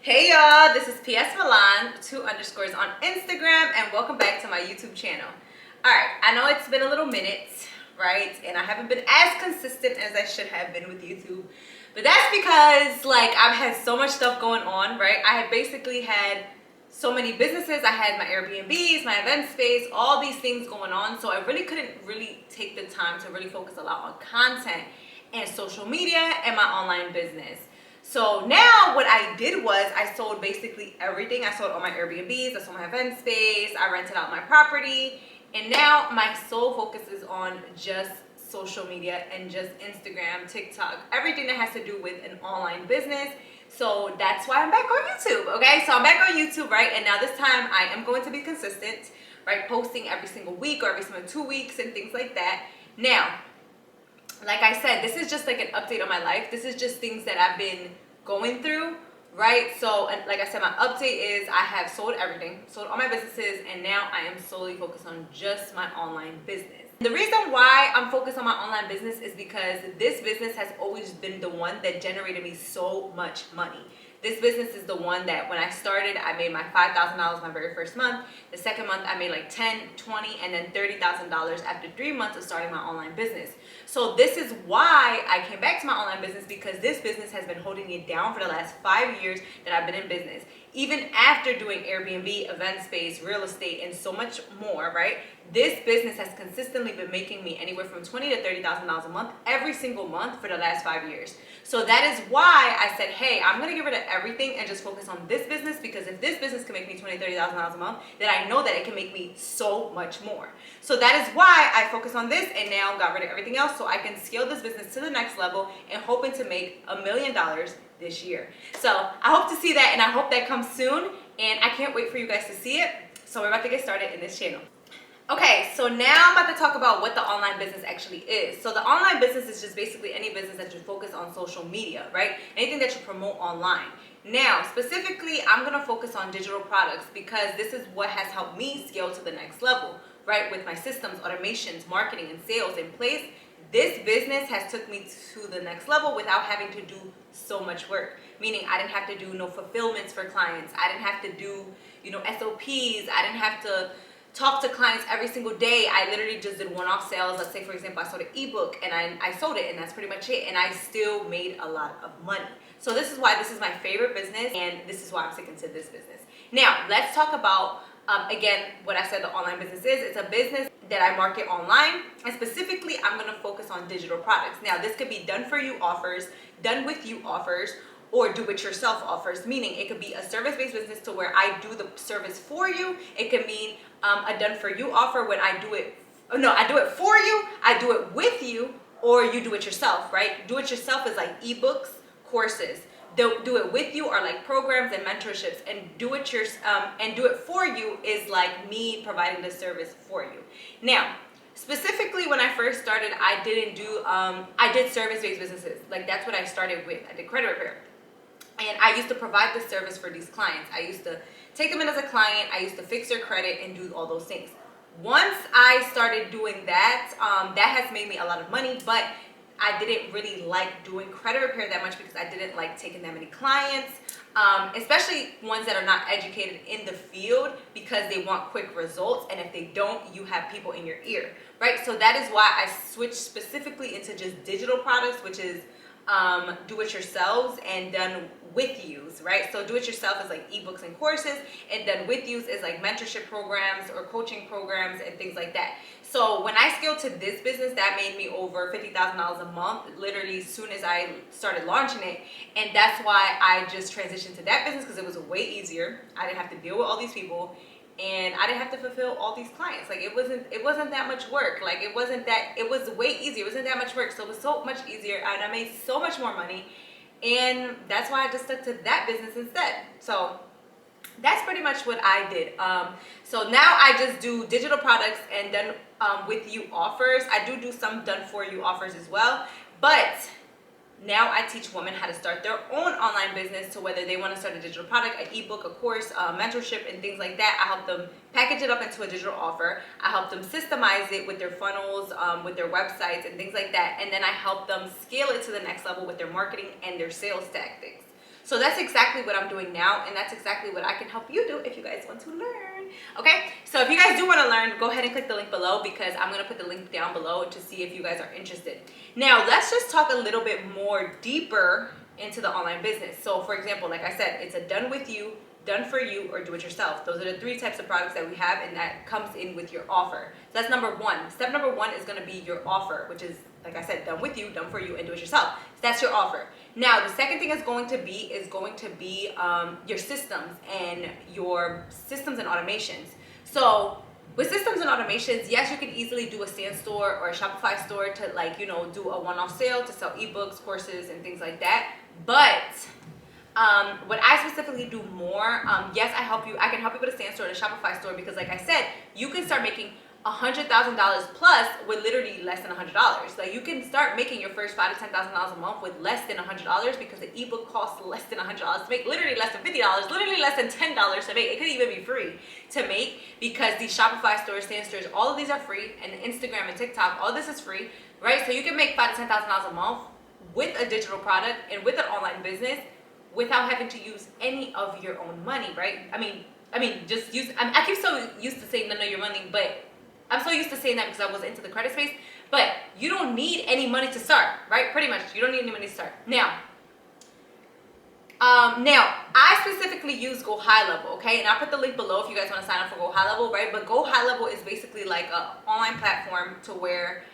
Hey y'all, this is PS Milan, 2_ on Instagram, and welcome back to my YouTube channel. Alright, I know it's been a little minute, right? And I haven't been as consistent as I should have been with YouTube. But that's because, I've had so much stuff going on, right? I had basically had so many businesses. I had my Airbnbs, my event space, all these things going on. So I really couldn't take the time to really focus a lot on content and social media and my online business. So now what I did was I sold basically everything. I sold all my Airbnbs, I sold my event space, I rented out my property, and now my sole focus is on just social media and just Instagram, TikTok, everything that has to do with an online business. So that's why I'm back on YouTube, okay? So I'm back on YouTube, right? And now this time I am going to be consistent, right? Posting every single week or every single 2 weeks and things like that. Now, like I said, this is just like an update on my life. This is just things that I've been going through, right? So, and like I said, my update is I have sold everything, sold all my businesses, and now I am solely focused on just my online business. The reason why I'm focused on my online business is because this business has always been the one that generated me so much money. This business is the one that when I started, I made my $5,000 my very first month. The second month, I made like $10, $20, and then $30,000 after 3 months of starting my online business. So this is why I came back to my online business, because this business has been holding me down for the last 5 years that I've been in business. Even after doing Airbnb, event space, real estate, and so much more, right? This business has consistently been making me anywhere from $20,000 to $30,000 a month every single month for the last 5 years. So that is why I said, hey, I'm gonna get rid of everything and just focus on this business, because if this business can make me $20,000, $30,000 a month, then I know that it can make me so much more. So that is why I focus on this and now got rid of everything else so I can scale this business to the next level and hoping to make $1 million this year. So I hope to see that, and I hope that comes soon, and I can't wait for you guys to see it. So we're about to get started in this channel. Okay, so now I'm about to talk about what the online business actually is. So the online business is just basically any business that you focus on social media, right? Anything that you promote online. Now, specifically, I'm gonna focus on digital products because this is what has helped me scale to the next level, right? With my systems, automations, marketing, and sales in place, this business has took me to the next level without having to do so much work. Meaning I didn't have to do no fulfillments for clients. I didn't have to do, SOPs. I didn't have to talk to clients every single day. I literally just did one-off sales. Let's say, for example, I sold an ebook and I sold it, and that's pretty much it. And I still made a lot of money. So this is why this is my favorite business, and this is why I'm sticking to this business. Now, let's talk about, again, what I said the online business is. It's a business that I market online, and specifically, I'm gonna focus on digital products. Now, this could be done for you offers, done with you offers, or do-it-yourself offers, meaning it could be a service-based business to where I do the service for you. It could mean a done-for-you offer when I do it for you, I do it with you, or you do it yourself, right? Do-it-yourself is like ebooks, courses. Do it with you are like programs and mentorships, and do it for you is like me providing the service for you. Now, specifically when I first started, I did service-based businesses. Like that's what I started with. I did credit repair. And I used to provide this service for these clients. I used to take them in as a client. I used to fix their credit and do all those things. Once I started doing that, that has made me a lot of money, but I didn't really like doing credit repair that much because I didn't like taking that many clients, especially ones that are not educated in the field, because they want quick results. And if they don't, you have people in your ear, right? So that is why I switched specifically into just digital products, which is do-it-yourselves and done with yous, right? So do-it-yourself is like ebooks and courses, and done with yous is like mentorship programs or coaching programs and things like that. So when I scaled to this business, that made me over $50,000 a month, literally as soon as I started launching it. And that's why I just transitioned to that business, because it was way easier. I didn't have to deal with all these people, and I didn't have to fulfill all these clients. Like it wasn't that much work. Like it was way easier. It wasn't that much work. So it was so much easier, and I made so much more money. And that's why I just stuck to that business instead. So that's pretty much what I did. So now I just do digital products and done with you offers. I do some done for you offers as well, but now I teach women how to start their own online business. So whether they want to start a digital product, an ebook, a course, mentorship, and things like that, I help them package it up into a digital offer. I help them systemize it with their funnels, with their websites and things like that. And then I help them scale it to the next level with their marketing and their sales tactics. So that's exactly what I'm doing now, and that's exactly what I can help you do if you guys want to learn. Okay, so if you guys do want to learn, go ahead and click the link below, because I'm going to put the link down below to see if you guys are interested. Now let's just talk a little bit more deeper into the online business. So for example, like I said, it's a done with you, done for you, or do it yourself. Those are the 3 types of products that we have, and that comes in with your offer. So that's number 1. Step number 1 is going to be your offer, which is, like I said, done with you, done for you, and do it yourself. So that's your offer. Now the second thing is going to be your systems and automations. So with systems and automations, yes, you can easily do a Stand store or a Shopify store to, like, you know, do a one-off sale to sell ebooks, courses, and things like that. But what I specifically do more, yes, I can help you with a Stand store and a Shopify store, because like I said, you can start making $100,000 plus with literally less than $100. Like, you can start making your first $5,000 to $10,000 a month with less than $100, because the ebook costs less than $100 to make, literally less than $50, literally less than $10 to make. It could even be free to make, because these Shopify stores, Stand stores, all of these are free, and Instagram and TikTok, all this is free, right? So you can make $5,000 to $10,000 a month with a digital product and with an online business without having to use any of your own money, right? I mean, just use. I keep so used to saying none of your money, but I'm so used to saying that because I was into the credit space, but you don't need any money to start, right? Pretty much, you don't need any money to start. Now, I specifically use Go High Level, okay? And I'll put the link below if you guys want to sign up for Go High Level, right? But Go High Level is basically like an online platform to where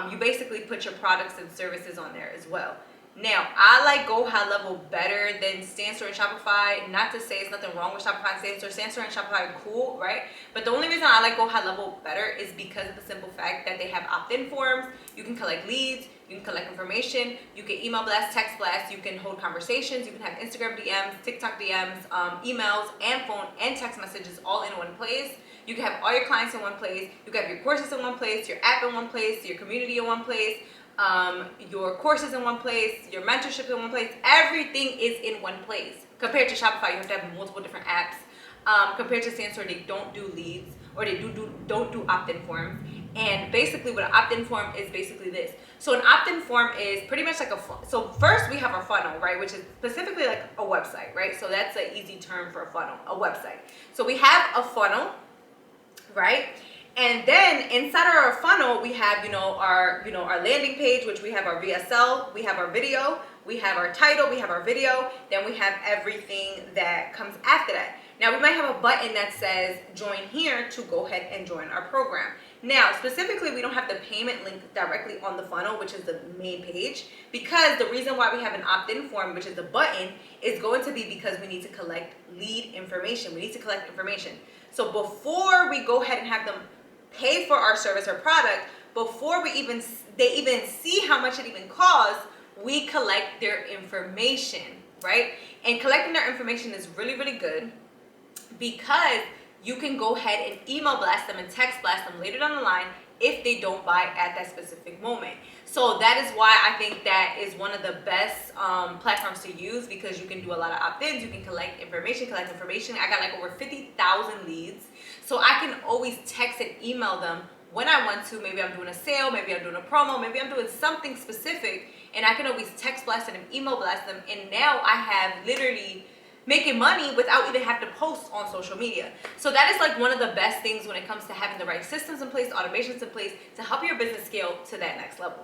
you basically put your products and services on there as well. Now, I like Go High Level better than Stand store and Shopify. Not to say it's nothing wrong with Shopify and Stand store. Stand store and Shopify are cool, right? But the only reason I like Go High Level better is because of the simple fact that they have opt-in forms. You can collect leads, you can collect information, you can email blast, text blast, you can hold conversations, you can have Instagram DMs, TikTok DMs, emails, and phone and text messages all in one place. You can have all your clients in one place. You can have your courses in one place, your app in one place, your community in one place, your courses in one place, your mentorship in one place. Everything is in one place. Compared to Shopify, you have to have multiple different apps. Compared to Stand store, they don't do leads, or they don't do opt-in forms. And basically what an opt-in form is basically this. So an opt-in form is pretty much like so first we have our funnel, right, which is specifically like a website, right? So that's an easy term for a funnel, a website. So we have a funnel, right? And then inside of our funnel, we have, our landing page, which we have our VSL, we have our video, we have our title, we have our video, then we have everything that comes after that. Now, we might have a button that says join here to go ahead and join our program. Now, specifically, we don't have the payment link directly on the funnel, which is the main page, because the reason why we have an opt-in form, which is the button, is going to be because we need to collect lead information. We need to collect information. So before we go ahead and have them pay for our service or product, before they even see how much it even costs, we collect their information, right? And collecting their information is really, really good, because you can go ahead and email blast them and text blast them later down the line if they don't buy at that specific moment. So that is why I think that is one of the best platforms to use, because you can do a lot of opt-ins, you can collect information. I got like over 50,000 leads. So I can always text and email them when I want to. Maybe I'm doing a sale, maybe I'm doing a promo, maybe I'm doing something specific, and I can always text blast them and email blast them. And now I have literally making money without even having to post on social media. So that is like one of the best things when it comes to having the right systems in place, automations in place to help your business scale to that next level.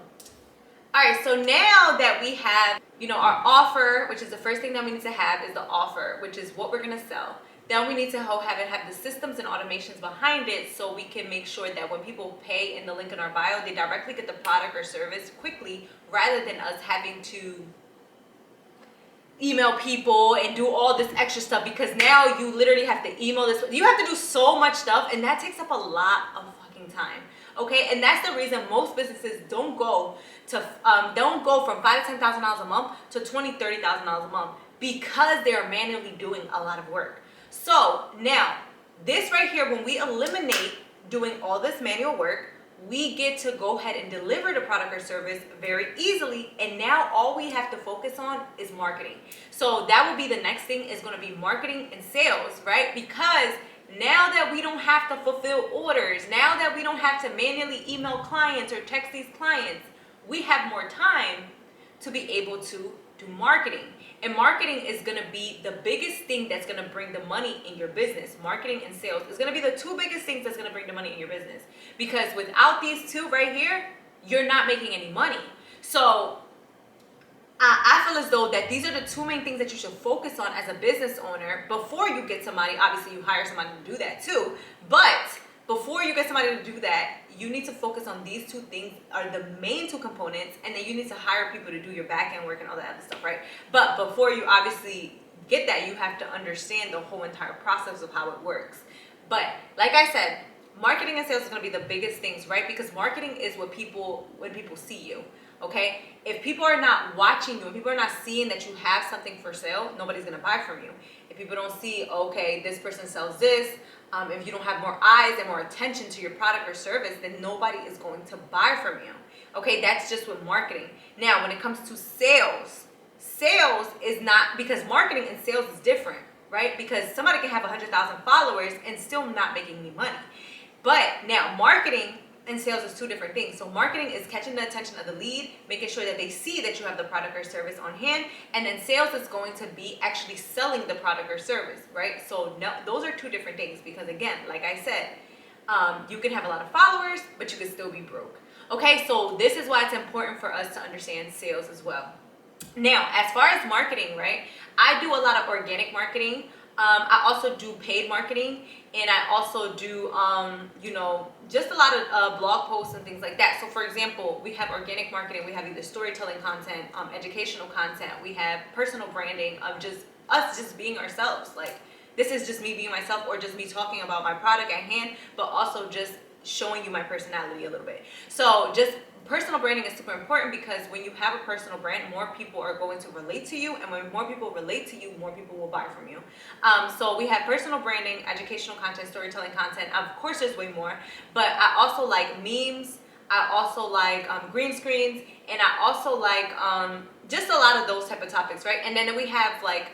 All right, so now that we have, our offer, which is the first thing that we need to have is the offer, which is what we're gonna sell. Then we need to have the systems and automations behind it, so we can make sure that when people pay in the link in our bio, they directly get the product or service quickly, rather than us having to email people and do all this extra stuff, because now you literally have to email this. You have to do so much stuff, and that takes up a lot of fucking time. Okay, and that's the reason most businesses don't go from $5,000 to $10,000 a month to $20,000 to $30,000 a month, because they are manually doing a lot of work. So now, this right here, when we eliminate doing all this manual work, we get to go ahead and deliver the product or service very easily. And now all we have to focus on is marketing. So that would be the next thing, is going to be marketing and sales, right? Because now that we don't have to fulfill orders, now that we don't have to manually email clients or text these clients, we have more time to be able to do marketing. And marketing is going to be the biggest thing that's going to bring the money in your business. Marketing and sales is going to be the two biggest things that's going to bring the money in your business. Because without these two right here, you're not making any money. So I feel as though that these are the two main things that you should focus on as a business owner before you get somebody. Obviously, you hire somebody to do that too. But before you get somebody to do that, you need to focus on these two things are the main two components, and then you need to hire people to do your back end work and all that other stuff, right? But before you obviously get that, you have to understand the whole entire process of how it works. But like I said, marketing and sales is going to be the biggest things, right? Because marketing is when people see you. Okay, if people are not watching you, and people are not seeing that you have something for sale, nobody's gonna buy from you. If people don't see, okay, this person sells this, if you don't have more eyes and more attention to your product or service, then nobody is going to buy from you. Okay, that's just with marketing. Now, when it comes to sales, sales is not, because marketing and sales is different, right? Because somebody can have 100,000 followers and still not making any money. But now, marketing and sales is two different things. So marketing is catching the attention of the lead, making sure that they see that you have the product or service on hand, and then sales is going to be actually selling the product or service, right? So no, those are two different things, because again, like I said, you can have a lot of followers, but you can still be broke. Okay, so this is why it's important for us to understand sales as well. Now, as far as marketing, right, I do a lot of organic marketing. I also do paid marketing, and I also do, just a lot of blog posts and things like that. So for example, we have organic marketing, we have either storytelling content, educational content, we have personal branding of just us just being ourselves. Like, this is just me being myself, or just me talking about my product at hand, but also just showing you my personality a little bit. So just personal branding is super important, because when you have a personal brand, more people are going to relate to you, and when more people relate to you, more people will buy from you. So we have personal branding, educational content, storytelling content. Of course, there's way more, but I also like memes. I also like green screens, and I also like just a lot of those type of topics, right? And then we have like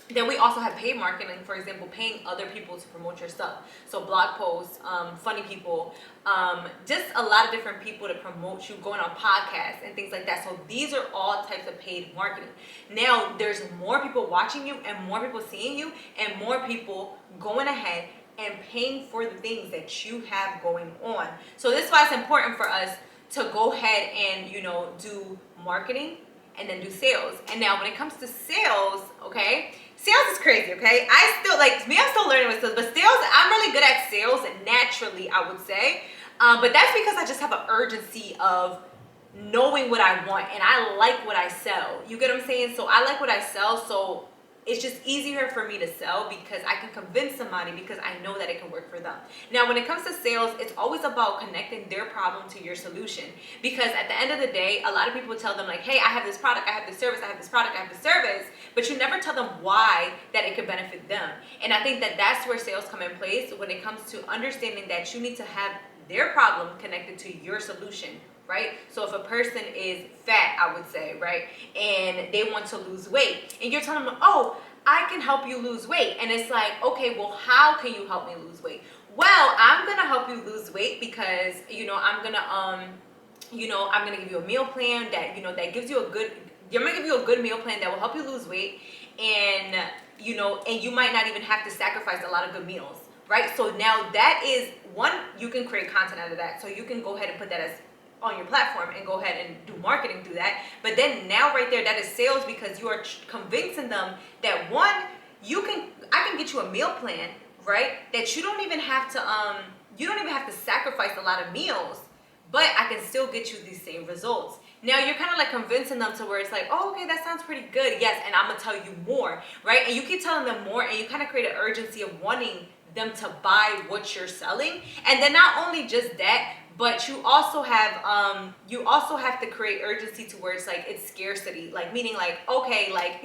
then we also have paid marketing, for example, paying other people to promote your stuff. So blog posts, funny people, just a lot of different people to promote you, going on podcasts and things like that. So these are all types of paid marketing. Now, there's more people watching you, and more people seeing you, and more people going ahead and paying for the things that you have going on. So this is why it's important for us to go ahead and, do marketing and then do sales. And now when it comes to sales, okay, sales is crazy, okay? I'm still learning with sales, but sales, I'm really good at sales naturally, I would say. But that's because I just have an urgency of knowing what I want, and I like what I sell. You get what I'm saying? So I like what I sell, so it's just easier for me to sell, because I can convince somebody, because I know that it can work for them. Now, when it comes to sales, it's always about connecting their problem to your solution, because at the end of the day, a lot of people tell them like, hey, I have this product, I have this service, I have this product, I have this service, but you never tell them why that it could benefit them. And I think that that's where sales come in place, when it comes to understanding that you need to have their problem connected to your solution, right? So if a person is fat, I would say, right, and they want to lose weight, and you're telling them, oh, I can help you lose weight, and it's like, okay, well, how can you help me lose weight? Well, I'm gonna help you lose weight because, I'm gonna give you a meal plan that gives you I'm gonna give you a good meal plan that will help you lose weight, and and you might not even have to sacrifice a lot of good meals, right? So now that is one, you can create content out of that, so you can go ahead and put that as on your platform and go ahead and do marketing through that. But then now right there, that is sales, because you are convincing them that one, I can get you a meal plan, right? That you don't even have to sacrifice a lot of meals, but I can still get you these same results. Now you're kind of like convincing them to where it's like, oh, okay, that sounds pretty good. Yes, and I'm gonna tell you more, right? And you keep telling them more, and you kind of create an urgency of wanting them to buy what you're selling. And then not only just that, but you also have to create urgency to where it's like, it's scarcity, like meaning like, okay, like,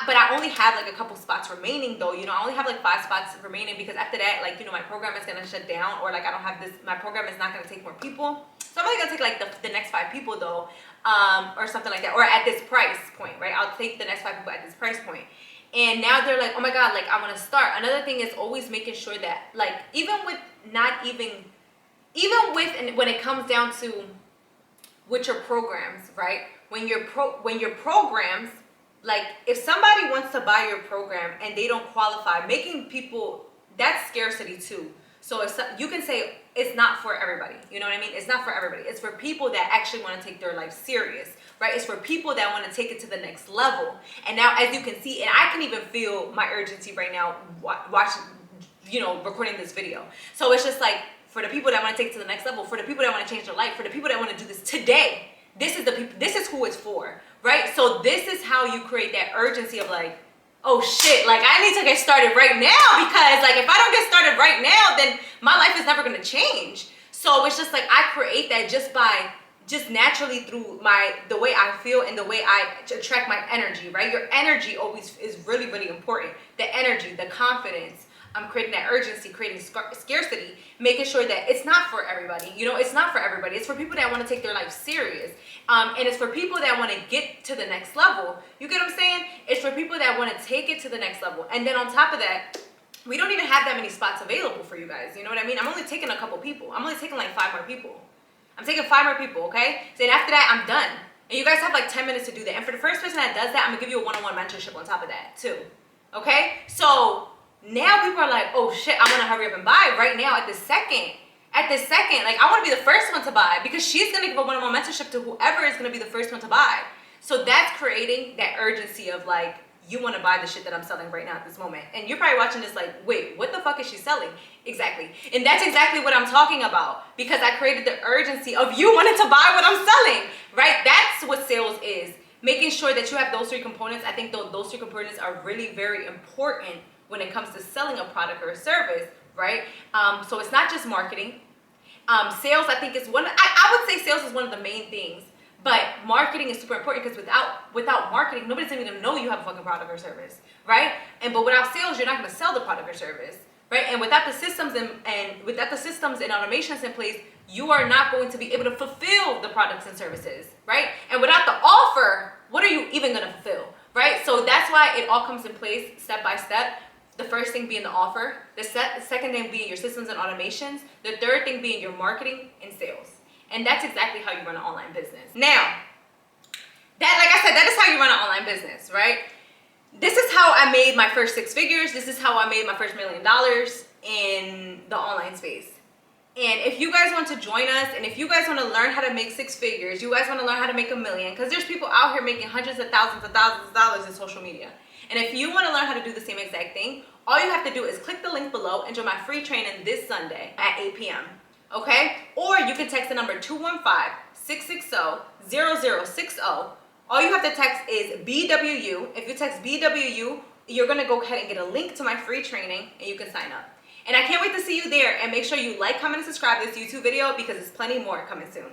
but I only have like a couple spots remaining though, I only have like 5 spots remaining, because after that, like, my program is gonna shut down, or like my program is not gonna take more people. So I'm only gonna take like the next 5 people though, or something like that, or at this price point, right? I'll take the next 5 people at this price point. And now they're like, oh my God, like I wanna start. Another thing is always making sure that, like, even when it comes down to with your programs, right? When your programs, like if somebody wants to buy your program and they don't qualify, making people, that's scarcity too. So you can say it's not for everybody. You know what I mean? It's not for everybody. It's for people that actually want to take their life serious, right? It's for people that want to take it to the next level. And now, as you can see, and I can even feel my urgency right now watching, recording this video. So it's just like for the people that want to take it to the next level, for the people that want to change their life, for the people that want to do this today. This is who it's for, right? So this is how you create that urgency of like, oh shit, like I need to get started right now, because like if I don't get started right now, then my life is never gonna change. So it's just like I create that just naturally through the way I feel and the way I attract my energy, right? Your energy always is really, really important. The energy, the confidence. I'm creating that urgency, creating scarcity, making sure that it's not for everybody. It's not for everybody. It's for people that want to take their life serious. And it's for people that want to get to the next level. You get what I'm saying? It's for people that want to take it to the next level. And then on top of that, we don't even have that many spots available for you guys. You know what I mean? I'm only taking a couple people. I'm only taking like 5 more people. I'm taking 5 more people, okay? So then after that, I'm done. And you guys have like 10 minutes to do that. And for the first person that does that, I'm going to give you a one-on-one mentorship on top of that too. Okay? So now people are like, oh shit, I want to hurry up and buy right now at this second. Like I want to be the first one to buy, because she's going to give a one-on-one mentorship to whoever is going to be the first one to buy. So that's creating that urgency of like, you want to buy the shit that I'm selling right now at this moment. And you're probably watching this like, wait, what the fuck is she selling? Exactly. And that's exactly what I'm talking about, because I created the urgency of you wanting to buy what I'm selling, right? That's what sales is. Making sure that you have those 3 components. I think those 3 components are really very important when it comes to selling a product or a service, right? So it's not just marketing. Sales, I think, is I would say sales is one of the main things, but marketing is super important, because without marketing, nobody's even gonna know you have a fucking product or service, right? But without sales, you're not gonna sell the product or service, right? And without the systems and automations in place, you are not going to be able to fulfill the products and services, right? And without the offer, what are you even gonna fulfill, right? So that's why it all comes in place step by step. The first thing being the offer, the second thing being your systems and automations, the third thing being your marketing and sales. And that's exactly how you run an online business. Now, like I said, that is how you run an online business, right? This is how I made my first 6 figures. This is how I made my first $1 million in the online space. And if you guys want to join us, and if you guys want to learn how to make 6 figures, you guys want to learn how to make $1 million, because there's people out here making hundreds of thousands of dollars in social media. And if you want to learn how to do the same exact thing, all you have to do is click the link below and join my free training this Sunday at 8 p.m. Okay? Or you can text the number 215-660-0060. All you have to text is BWU. If you text BWU, you're going to go ahead and get a link to my free training, and you can sign up. And I can't wait to see you there. And make sure you like, comment, and subscribe to this YouTube video, because there's plenty more coming soon.